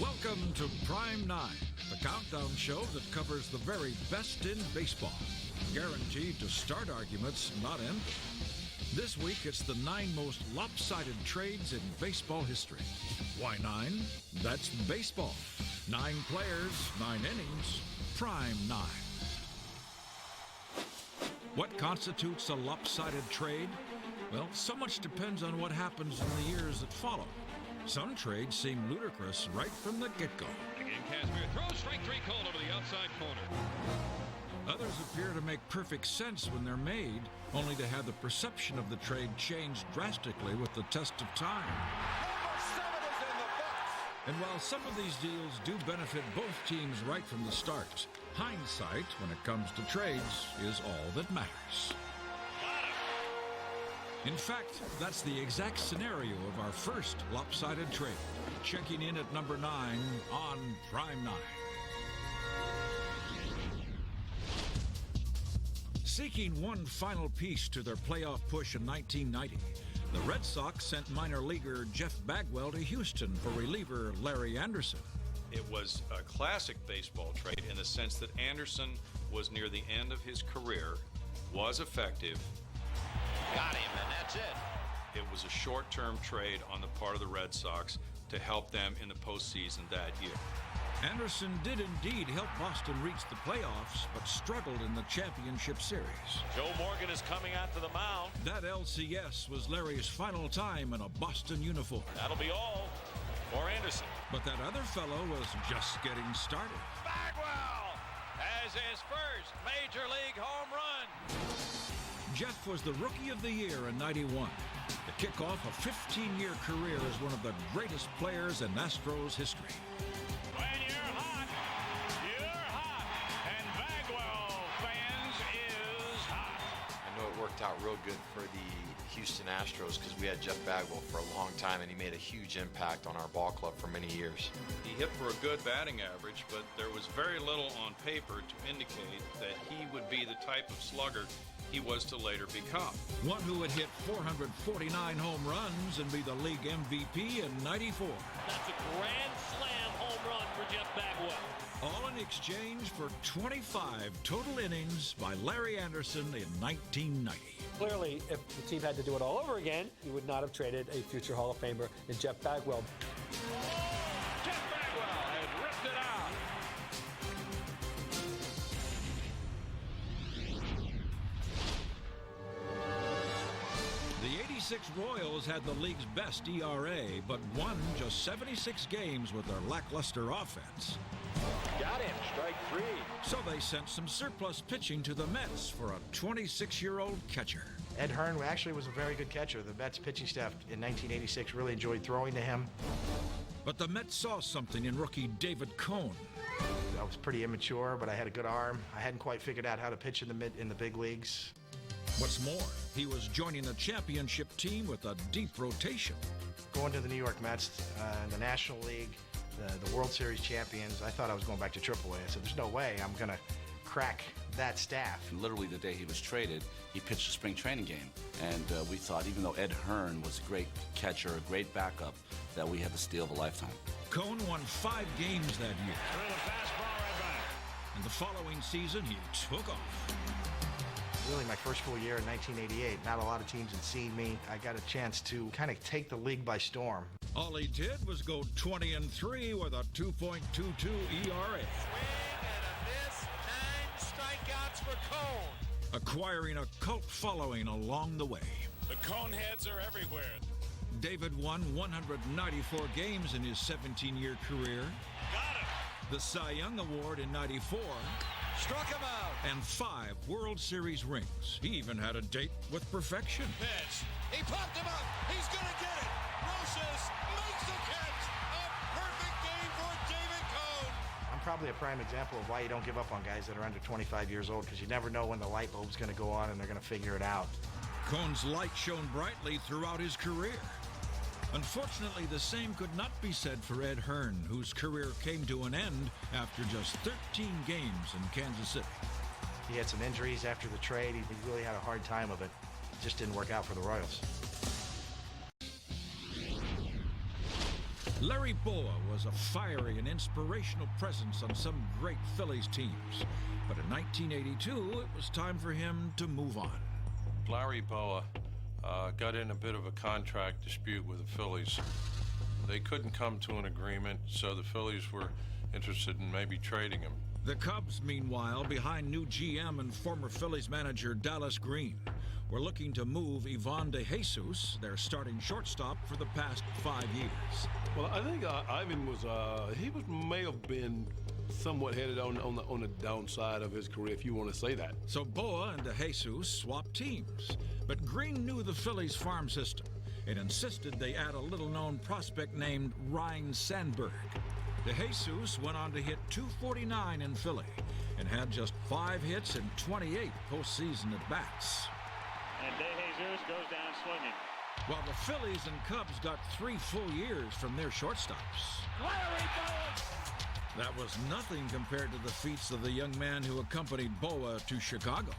Welcome to Prime 9, the countdown show that covers the very best in baseball. Guaranteed to start arguments, not end them. This week, it's the 9 most lopsided trades in baseball history. Why 9? That's baseball. 9 players, 9 innings, Prime 9. What constitutes a lopsided trade? Well, so much depends on what happens in the years that follow. Some trades seem ludicrous right from the get-go. Again, Casimir throws strike 3 called over the outside corner. Others appear to make perfect sense when they're made, only to have the perception of the trade change drastically with the test of time. Number 7 is in the box. And while some of these deals do benefit both teams right from the start, hindsight, when it comes to trades, is all that matters. In fact, that's the exact scenario of our first lopsided trade. Checking in at number 9 on Prime 9. Seeking one final piece to their playoff push in 1990, the Red Sox sent minor leaguer Jeff Bagwell to Houston for reliever Larry Anderson. It was a classic baseball trade in the sense that Anderson was near the end of his career, was effective. Got him, and that's it. It was a short-term trade on the part of the Red Sox to help them in the postseason that year. Anderson did indeed help Boston reach the playoffs, but struggled in the championship series. Joe Morgan is coming out to the mound. That LCS was Larry's final time in a Boston uniform. That'll be all for Anderson. But that other fellow was just getting started. Bagwell has his first Major League home run. Jeff was the Rookie of the Year in '91. To kick off a 15-year career as one of the greatest players in Astros history. When you're hot, and Bagwell fans is hot. I know it worked out real good for the Houston Astros because we had Jeff Bagwell for a long time, and he made a huge impact on our ball club for many years. He hit for a good batting average, but there was very little on paper to indicate that he would be the type of slugger he was to later become. One who would hit 449 home runs and be the league MVP in '94. That's a grand slam home run for Jeff Bagwell. All in exchange for 25 total innings by Larry Anderson in 1990. Clearly, if the team had to do it all over again, you would not have traded a future Hall of Famer in Jeff Bagwell. Jeff Bagwell has ripped it out. The '86 Royals had the league's best ERA, but won just 76 games with their lackluster offense. Got him, strike 3. So they sent some surplus pitching to the Mets for a 26-year-old catcher. Ed Hearn actually was a very good catcher. The Mets pitching staff in 1986 really enjoyed throwing to him. But the Mets saw something in rookie David Cone. I was pretty immature, but I had a good arm. I hadn't quite figured out how to pitch in the big leagues. What's more, he was joining a championship team with a deep rotation. Going to the New York Mets, the National League, the World Series champions, I thought I was going back to AAA. I said, there's no way I'm going to crack that staff. Literally the day he was traded, he pitched a spring training game. And we thought, even though Ed Hearn was a great catcher, a great backup, that we had the steal of a lifetime. Cone won 5 games that year. Through the fastball right back. And the following season, he took off. Really my first full year in 1988. Not a lot of teams had seen me. I got a chance to kind of take the league by storm. All he did was go 20-3 with a 2.22 ERA. Swing and a miss. 9 strikeouts for Cone. Acquiring a cult following along the way. The Coneheads are everywhere. David won 194 games in his 17-year career. Got him. The Cy Young Award in '94. Struck him out. And 5 World Series rings. He even had a date with perfection. Pitch. He popped him up. He's going to get it. Roches makes the catch. A perfect game for David Cone. I'm probably a prime example of why you don't give up on guys that are under 25 years old, because you never know when the light bulb's going to go on and they're going to figure it out. Cone's light shone brightly throughout his career. Unfortunately, the same could not be said for Ed Hearn, whose career came to an end after just 13 games in Kansas City. He had some injuries after the trade. He really had a hard time of it. It just didn't work out for the Royals. Larry Bowa was a fiery and inspirational presence on some great Phillies teams. But in 1982, it was time for him to move on. Larry Bowa got in a bit of a contract dispute with the Phillies. They couldn't come to an agreement, so the Phillies were interested in maybe trading him. The Cubs, meanwhile, behind new GM and former Phillies manager Dallas Green, were looking to move Ivan De Jesus, their starting shortstop, for the past 5 years. Well, I think Ivan was, may have been somewhat headed on the downside of his career, if you want to say that. So Bowa and De Jesus swapped teams, but Green knew the Phillies farm system and insisted they add a little-known prospect named Ryne Sandberg. De Jesus went on to hit .249 in Philly and had just 5 hits and 28 postseason at-bats. And De Jesus goes down swinging. While the Phillies and Cubs got 3 full years from their shortstops. Larry Bowa! That was nothing compared to the feats of the young man who accompanied Bowa to Chicago.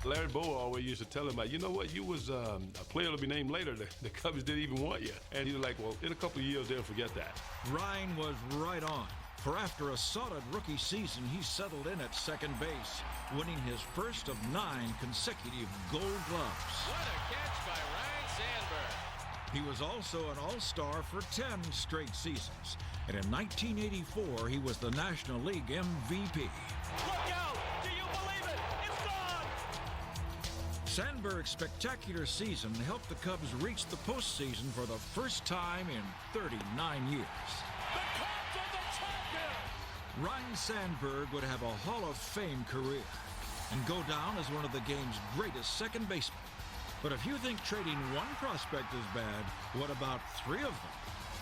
Larry Bowa always used to tell him, you know what, you was a player to be named later. The Cubs didn't even want you. And he was like, well, in a couple of years, they'll forget that. Ryne was right on, for after a solid rookie season, he settled in at second base, winning his first of 9 consecutive Gold Gloves. What a catch by Ryne Sandberg. He was also an all-star for 10 straight seasons, and in 1984, he was the National League MVP. Look out! Do you believe it? It's gone! Sandberg's spectacular season helped the Cubs reach the postseason for the first time in 39 years. The Cubs are the champions! Ryne Sandberg would have a Hall of Fame career and go down as one of the game's greatest second basemen. But if you think trading one prospect is bad, what about 3 of them?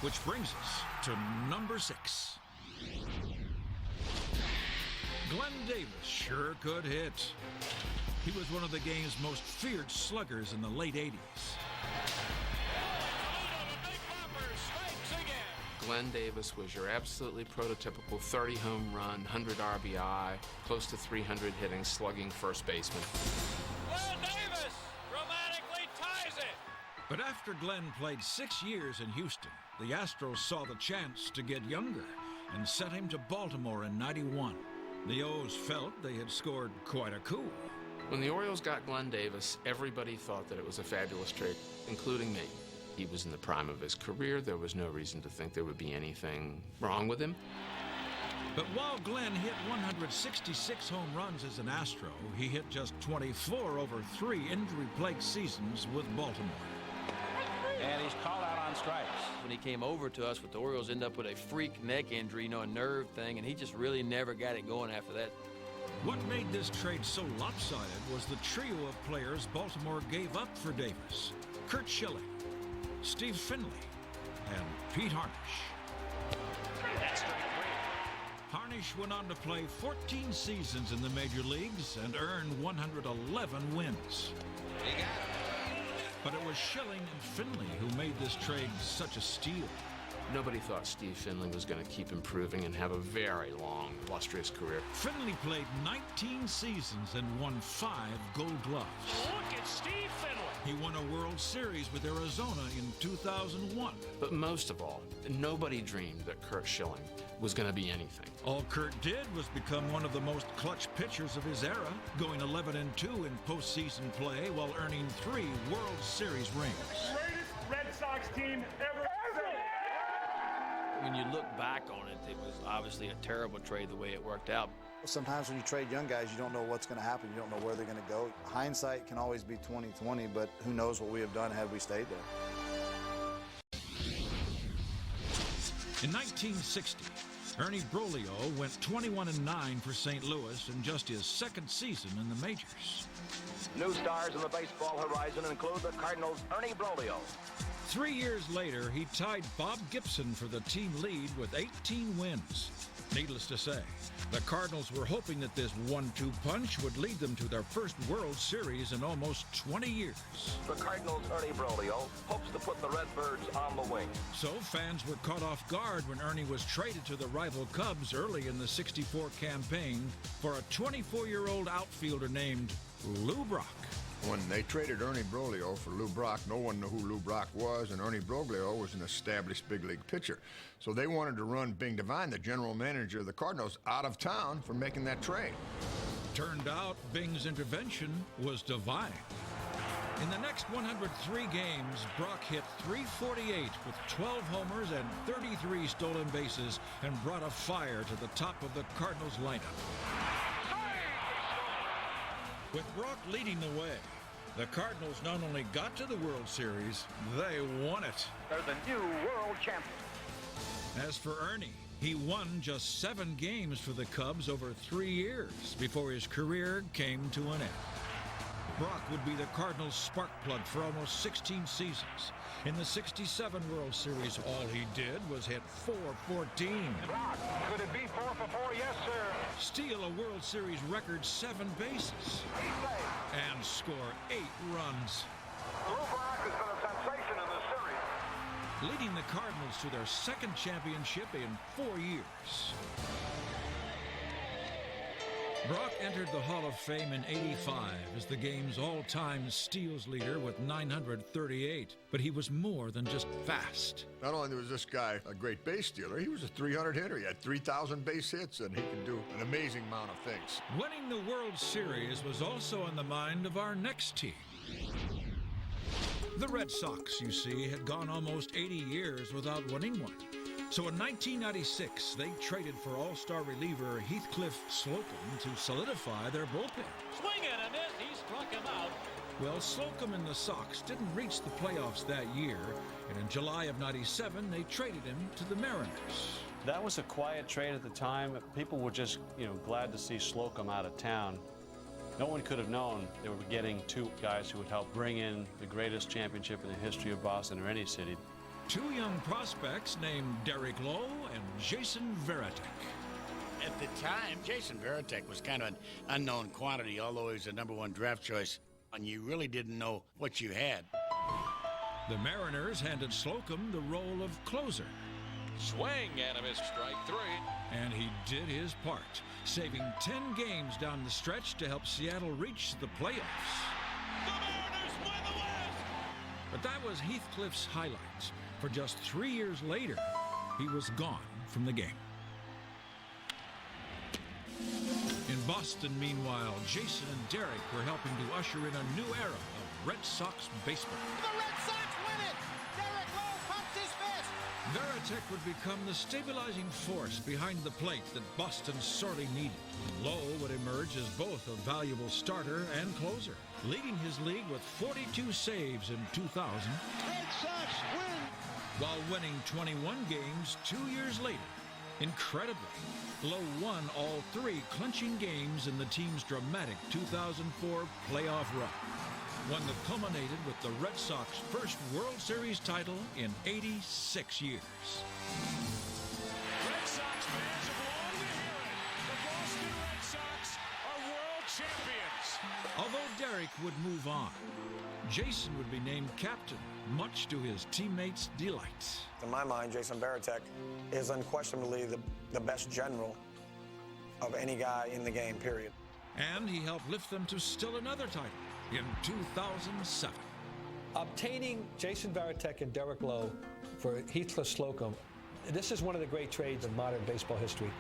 Which brings us to number 6. Glenn Davis sure could hit. He was one of the game's most feared sluggers in the late 80s. Glenn Davis was your absolutely prototypical 30 home run, 100 RBI, close to 300 hitting, slugging first baseman. Glenn Davis dramatically ties it! But after Glenn played 6 years in Houston, the Astros saw the chance to get younger and sent him to Baltimore in '91. The O's felt they had scored quite a coup. When the Orioles got Glenn Davis, everybody thought that it was a fabulous trade, including me. He was in the prime of his career. There was no reason to think there would be anything wrong with him. But while Glenn hit 166 home runs as an Astro, he hit just 24 over 3 injury-plagued seasons with Baltimore. And he's called out on strikes. When he came over to us with the Orioles, ended up with a freak neck injury, a nerve thing, and he just really never got it going after that. What made this trade so lopsided was the trio of players Baltimore gave up for Davis. Curt Schilling, Steve Finley, and Pete Harnisch. That's strike 3. Harnisch went on to play 14 seasons in the major leagues and earned 111 wins. He got him. But it was Schilling and Finley who made this trade such a steal. Nobody thought Steve Finley was going to keep improving and have a very long, illustrious career. Finley played 19 seasons and won 5 Gold Gloves. Look at Steve Finley! He won a World Series with Arizona in 2001. But most of all, nobody dreamed that Curt Schilling was going to be anything. All Curt did was become one of the most clutch pitchers of his era, going 11-2 in postseason play while earning 3 World Series rings. Greatest Red Sox team ever. When you look back on it, it was obviously a terrible trade the way it worked out. Sometimes when you trade young guys, you don't know what's going to happen. You don't know where they're going to go. Hindsight can always be 20/20, but who knows what we have done had we stayed there. In 1960, Ernie Broglio went 21-9 for St. Louis in just his second season in the majors. New stars in the baseball horizon include the Cardinals' Ernie Broglio. 3 years later, he tied Bob Gibson for the team lead with 18 wins. Needless to say, the Cardinals were hoping that this 1-2 punch would lead them to their first World Series in almost 20 years. The Cardinals' Ernie Broglio hopes to put the Redbirds on the wing. So fans were caught off guard when Ernie was traded to the rival Cubs early in the '64 campaign for a 24-year-old outfielder named Lou Brock. When they traded Ernie Broglio for Lou Brock, no one knew who Lou Brock was, and Ernie Broglio was an established big league pitcher. So they wanted to run Bing Devine, the general manager of the Cardinals, out of town for making that trade. Turned out Bing's intervention was divine. In the next 103 games, Brock hit .348 with 12 homers and 33 stolen bases and brought a fire to the top of the Cardinals lineup. With Brock leading the way, the Cardinals not only got to the World Series, they won it. They're the new world champions. As for Ernie, he won just 7 games for the Cubs over 3 years before his career came to an end. Brock would be the Cardinals' spark plug for almost 16 seasons. In the '67 World Series, all he did was hit .414. Brock, could it be 4 for 4? Yes, sir. Steal a World Series record 7 bases. And score 8 runs. Lou Brock has been a sensation in this series. Leading the Cardinals to their 2nd championship in 4 years. Brock entered the Hall of Fame in '85 as the game's all-time steals leader with 938. But he was more than just fast. Not only was this guy a great base stealer, he was a 300 hitter. He had 3,000 base hits, and he could do an amazing amount of things. Winning the World Series was also on the mind of our next team. The Red Sox, you see, had gone almost 80 years without winning one. So in 1996, they traded for all-star reliever Heathcliff Slocum to solidify their bullpen. Swing and a miss. He struck him out. Well, Slocum and the Sox didn't reach the playoffs that year, and in July of '97, they traded him to the Mariners. That was a quiet trade at the time. People were just, glad to see Slocum out of town. No one could have known they were getting 2 guys who would help bring in the greatest championship in the history of Boston or any city. 2 young prospects named Derek Lowe and Jason Varitek. At the time, Jason Varitek was kind of an unknown quantity, although he was the #1 draft choice, and you really didn't know what you had. The Mariners handed Slocum the role of closer. Swing and a miss, strike 3. And he did his part, saving 10 games down the stretch to help Seattle reach the playoffs. The Mariners win the West! But that was Heathcliff's highlight. For just 3 years later, he was gone from the game. In Boston, meanwhile, Jason and Derek were helping to usher in a new era of Red Sox baseball. The Red Sox win it! Derek Lowe pumps his fist! Varitek would become the stabilizing force behind the plate that Boston sorely needed. Lowe would emerge as both a valuable starter and closer, leading his league with 42 saves in 2000. Red Sox win! While winning 21 games 2 years later. Incredibly, Lowe won all 3 clinching games in the team's dramatic 2004 playoff run, one that culminated with the Red Sox' first World Series title in 86 years. Red Sox fans have long to hear it. The Boston Red Sox are world champions. Although Derek would move on, Jason would be named captain, much to his teammates' delight. In my mind, Jason Varitek is unquestionably the best general of any guy in the game, period. And he helped lift them to still another title in 2007. Obtaining Jason Varitek and Derek Lowe for Heathcliff Slocum, this is one of the great trades in modern baseball history.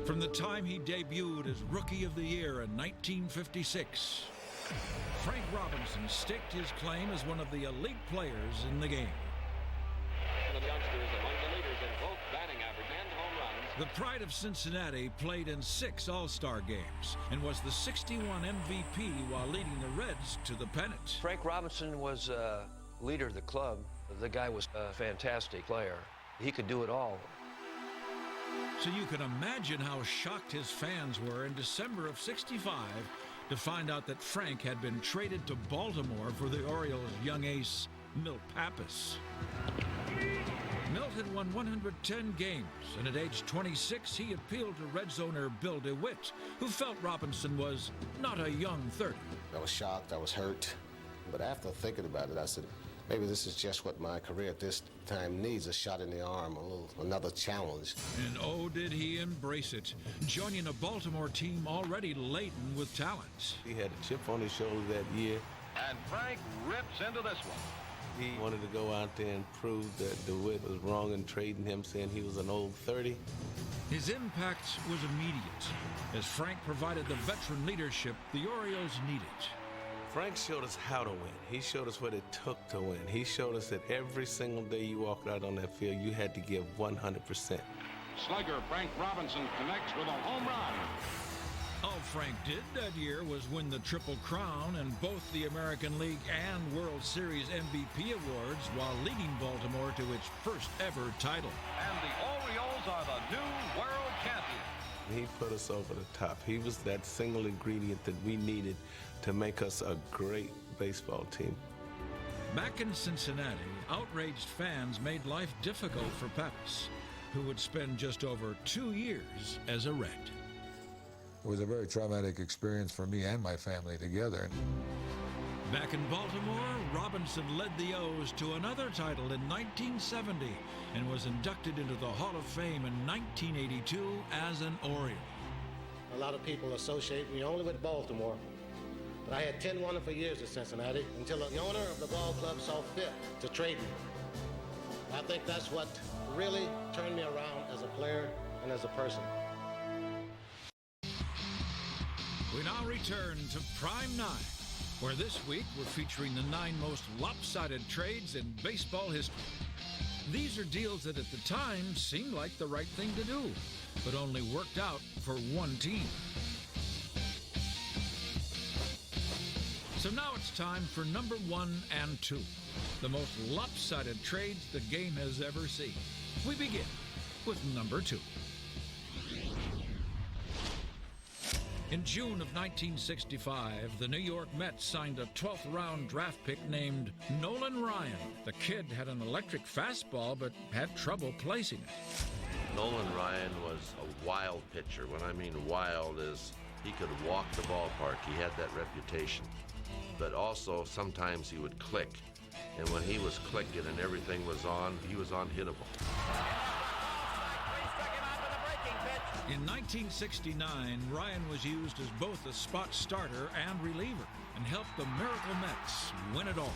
From the time he debuted as Rookie of the Year in 1956, Frank Robinson staked his claim as one of the elite players in the game. The youngsters among the leaders in both batting average and home runs. The pride of Cincinnati played in 6 All-Star games and was the '61 MVP while leading the Reds to the pennant. Frank Robinson was leader of the club. The guy was a fantastic player. He could do it all. So you can imagine how shocked his fans were in December of '65 to find out that Frank had been traded to Baltimore for the Orioles' young ace, Milt Pappas. Milt had won 110 games, and at age 26, he appealed to Reds owner Bill DeWitt, who felt Robinson was not a young 30. I was shocked, I was hurt, but after thinking about it, I said, maybe this is just what my career at this time needs, a shot in the arm, another challenge. And oh, did he embrace it, joining a Baltimore team already laden with talent. He had a chip on his shoulder that year. And Frank rips into this one. He wanted to go out there and prove that DeWitt was wrong in trading him, saying he was an old 30. His impact was immediate, as Frank provided the veteran leadership the Orioles needed. Frank showed us how to win. He showed us what it took to win. He showed us that every single day you walked out on that field, you had to give 100%. Slugger Frank Robinson connects with a home run. All Frank did that year was win the Triple Crown and both the American League and World Series MVP awards while leading Baltimore to its first ever title. And the Orioles are the new world champions. He put us over the top. He was that single ingredient that we needed to make us a great baseball team. Back in Cincinnati, outraged fans made life difficult for Pappas, who would spend just over 2 years as a Red. It was a very traumatic experience for me and my family together. Back in Baltimore, Robinson led the O's to another title in 1970 and was inducted into the Hall of Fame in 1982 as an Oriole. A lot of people associate me only with Baltimore, but I had 10 wonderful years at Cincinnati until the owner of the ball club saw fit to trade me. I think that's what really turned me around as a player and as a person. We now return to Prime 9, where this week we're featuring the 9 most lopsided trades in baseball history. These are deals that at the time seemed like the right thing to do, but only worked out for one team. So now it's time for number 1 and 2, the most lopsided trades the game has ever seen. We begin with number 2. In June of 1965, the New York Mets signed a 12th-round draft pick named Nolan Ryan. The kid had an electric fastball, but had trouble placing it. Nolan Ryan was a wild pitcher. When I mean wild is he could walk the ballpark. He had that reputation. But also, sometimes he would click. And when he was clicking and everything was on, he was unhittable. In 1969, Ryan was used as both a spot starter and reliever and helped the Miracle Mets win it all.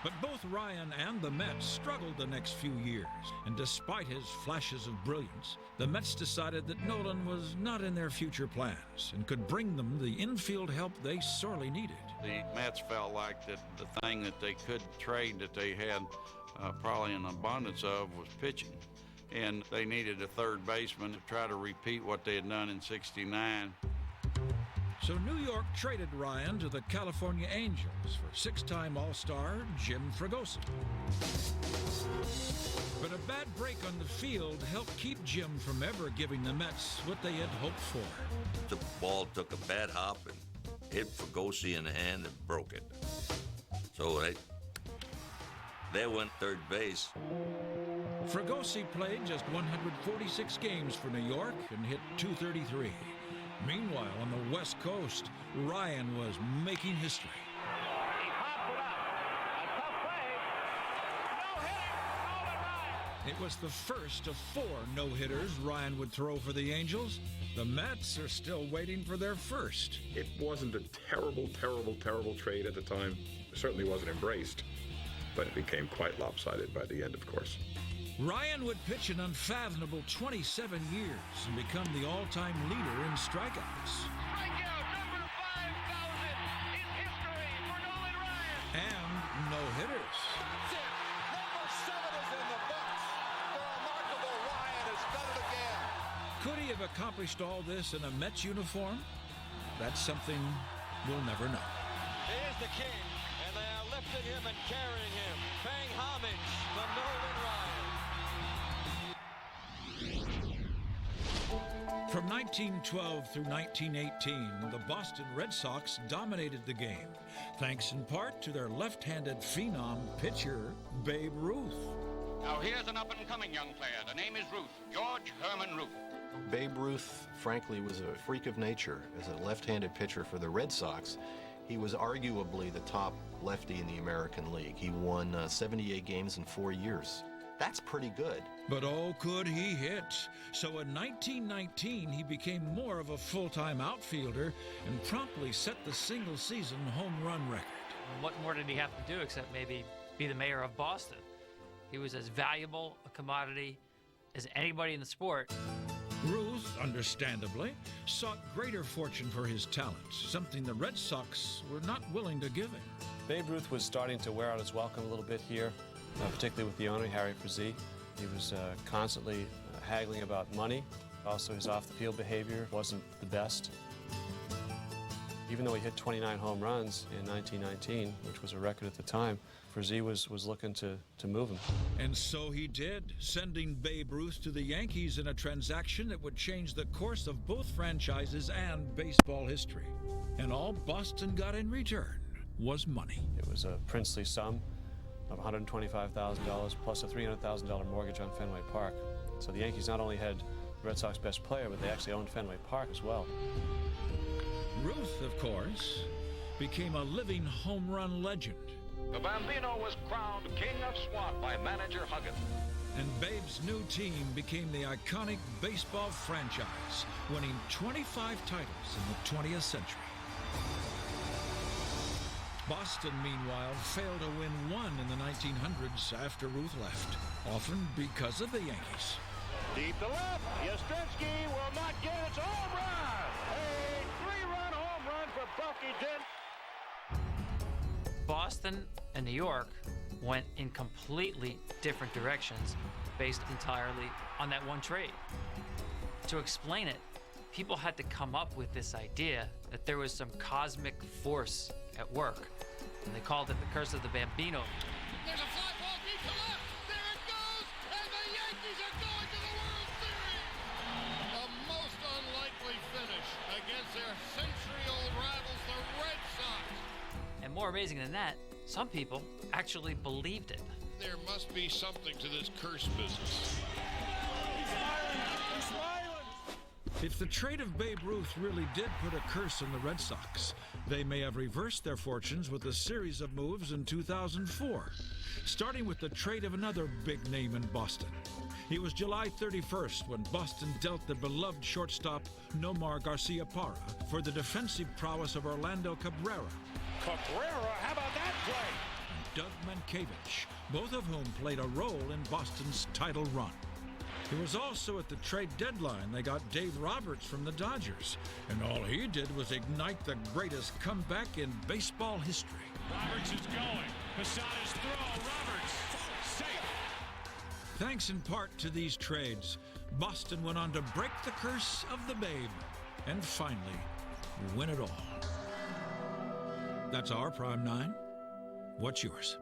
But both Ryan and the Mets struggled the next few years, and despite his flashes of brilliance, the Mets decided that Nolan was not in their future plans and could bring them the infield help they sorely needed. The Mets felt like that the thing that they could trade that they had probably an abundance of was pitching. And they needed a third baseman to try to repeat what they had done in '69. So New York traded Ryan to the California Angels for 6-time All-Star Jim Fregosi. But a bad break on the field helped keep Jim from ever giving the Mets what they had hoped for. The ball took a bad hop and hit Fregosi in the hand and broke it. So they went third base. Fregosi played just 146 games for New York and hit .233. Meanwhile, on the West Coast, Ryan was making history. It was the first of 4 no-hitters Ryan would throw for the Angels. The Mets are still waiting for their first. It wasn't a terrible trade at the time. It certainly wasn't embraced, but it became quite lopsided by the end, of course. Ryan would pitch an unfathomable 27 years and become the all-time leader in strikeouts. Strikeout number 5,000 in history for Nolan Ryan. And no-hitters. Number 7 is in the books. The remarkable Ryan has done it again. Could he have accomplished all this in a Mets uniform? That's something we'll never know. Here's the king, and they are lifting him and carrying him, paying homage to Nolan Ryan. From 1912 through 1918, the Boston Red Sox dominated the game, thanks in part to their left-handed phenom pitcher, Babe Ruth. Now here's an up-and-coming young player. The name is Ruth, George Herman Ruth. Babe Ruth, frankly, was a freak of nature. As a left-handed pitcher for the Red Sox, He was arguably the top lefty in the American League. He won 78 games in 4 years. That's pretty good. But oh, could he hit? So in 1919, he became more of a full-time outfielder and promptly set the single-season home run record. What more did he have to do except maybe be the mayor of Boston? He was as valuable a commodity as anybody in the sport. Ruth, understandably, sought greater fortune for his talents, something the Red Sox were not willing to give him. Babe Ruth was starting to wear out his welcome a little bit here, particularly with the owner, Harry Frazee. He was constantly haggling about money. Also, his off-the-field behavior wasn't the best. Even though he hit 29 home runs in 1919, which was a record at the time, Frazee was looking to move him. And so he did, sending Babe Ruth to the Yankees in a transaction that would change the course of both franchises and baseball history. And all Boston got in return was money. It was a princely sum of $125,000 plus a $300,000 mortgage on Fenway Park. So the Yankees not only had the Red Sox best player, but they actually owned Fenway Park as well. Ruth, of course, became a living home run legend. The Bambino was crowned King of SWAT by manager Huggins. And Babe's new team became the iconic baseball franchise, winning 25 titles in the 20th century. Boston, meanwhile, failed to win one in the 1900s after Ruth left, often because of the Yankees. Deep to left, Yastrzemski will not get its home run. A 3-run home run for Bucky Dent. Boston and New York went in completely different directions based entirely on that one trade. To explain it, people had to come up with this idea that there was some cosmic force at work, and they called it the curse of the Bambino. There's a fly ball deep to left. There it goes, and the Yankees are going to the World Series. A most unlikely finish against their century-old rivals, the Red Sox. And more amazing than that, some people actually believed it. There must be something to this curse business. He's smiling. If the trade of Babe Ruth really did put a curse on the Red Sox, they may have reversed their fortunes with a series of moves in 2004, starting with the trade of another big name in Boston. It was July 31st when Boston dealt the beloved shortstop Nomar Garciaparra for the defensive prowess of Orlando Cabrera. Cabrera, how about that play? And Doug Mankiewicz, both of whom played a role in Boston's title run. It was also at the trade deadline they got Dave Roberts from the Dodgers, and all he did was ignite the greatest comeback in baseball history. Roberts is going. Posada's throw. Roberts. Safe. Thanks in part to these trades, Boston went on to break the curse of the Babe and finally win it all. That's our Prime 9. What's yours?